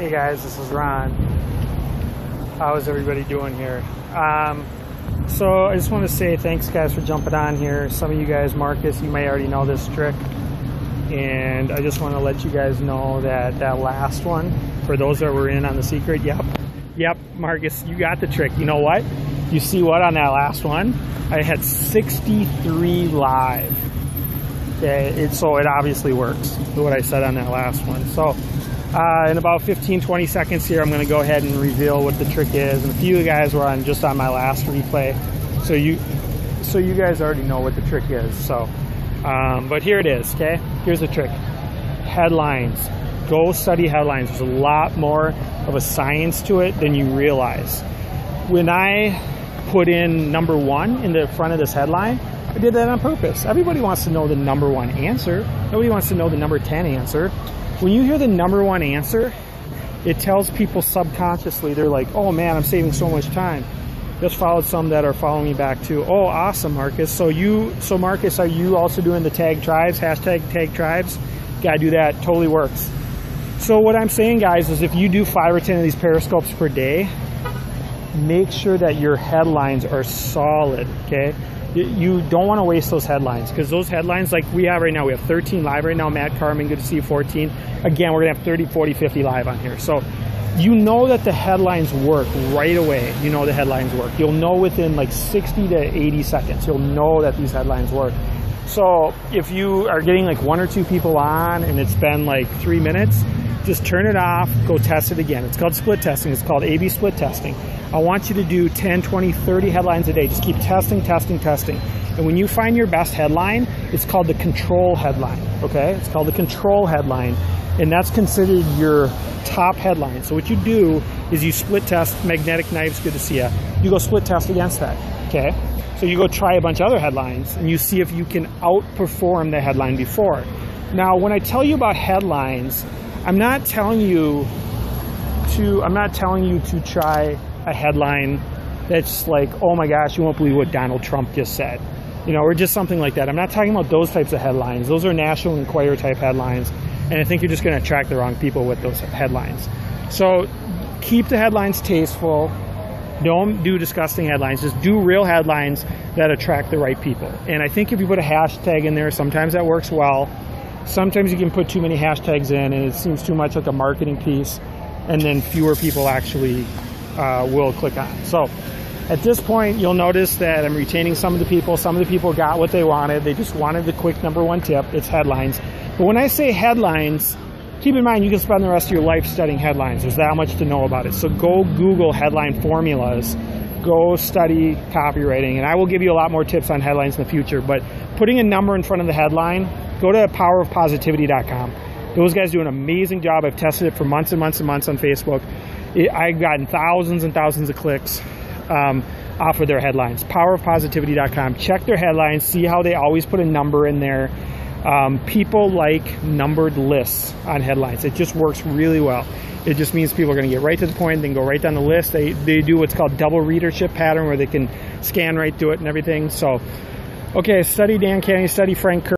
Hey guys, this is Ron. How's everybody doing here? So I just want to say thanks guys for jumping on here. Some of you guys, Marcus, you may already know this trick. And I just want to let you guys know that that last one, for those that were in on the secret, yep, Marcus, you got the trick. You know what? You see what on that last one? I had 63 live. Okay, so it obviously works, what I said on that last one. So in about 15-20 seconds here, I'm going to go ahead and reveal what the trick is. And a few guys were just on my last replay, so you guys already know what the trick is. So but here it is. Okay, here's the trick. Headlines. Go study headlines. There's a lot more of a science to it than you realize. When I put in number 1 in the front of this headline, I did that on purpose. Everybody wants to know the number 1 answer. Nobody wants to know the number 10 answer. When you hear the number 1 answer, it tells people subconsciously, they're like, oh man, I'm saving so much time. Just followed some that are following me back too. Oh, awesome, Marcus. So Marcus, are you also doing the tag tribes, hashtag tag tribes? Gotta do that, totally works. So what I'm saying, guys, is if you do 5 or 10 of these periscopes per day, make sure that your headlines are solid, okay? You don't want to waste those headlines, because those headlines, like we have right now, we have 13 live right now. Matt Carmen, good to see you, 14. Again, we're going to have 30, 40, 50 live on here. So you know that the headlines work right away. You know the headlines work. You'll know within like 60 to 80 seconds. You'll know that these headlines work. So if you are getting like 1 or 2 people on and it's been like 3 minutes, just turn it off, go test it again. It's called split testing. It's called A/B split testing. I want you to do 10, 20, 30 headlines a day. Just keep testing, testing, testing. And when you find your best headline, it's called the control headline, okay? It's called the control headline. And that's considered your top headline. So what you do is you split test. Magnetic Knives, good to see you. You go split test against that, okay? So you go try a bunch of other headlines and you see if you can outperform the headline before. Now, when I tell you about headlines, I'm not telling you to try a headline that's like, oh my gosh, you won't believe what Donald Trump just said, you know, or just something like that. I'm not talking about those types of headlines. Those are National Enquirer type headlines, and I think you're just going to attract the wrong people with those headlines. So keep the headlines tasteful. Don't do disgusting headlines. Just do real headlines that attract the right people. And I think if you put a hashtag in there, sometimes that works well. Sometimes you can put too many hashtags in and it seems too much like a marketing piece, and then fewer people actually will click on. So at this point, you'll notice that I'm retaining some of the people. Some of the people got what they wanted. They just wanted the quick number 1 tip. It's headlines. But when I say headlines, keep in mind you can spend the rest of your life studying headlines. There's that much to know about it. So go Google headline formulas. Go study copywriting. And I will give you a lot more tips on headlines in the future. But putting a number in front of the headline, go to powerofpositivity.com. Those guys do an amazing job. I've tested it for months and months and months on Facebook. I've gotten thousands and thousands of clicks off of their headlines. Powerofpositivity.com. Check their headlines. See how they always put a number in there. People like numbered lists on headlines. It just works really well. It just means people are going to get right to the point, then go right down the list. They do what's called double readership pattern, where they can scan right through it and everything. So, okay, study Dan Kennedy, study Frank Kern.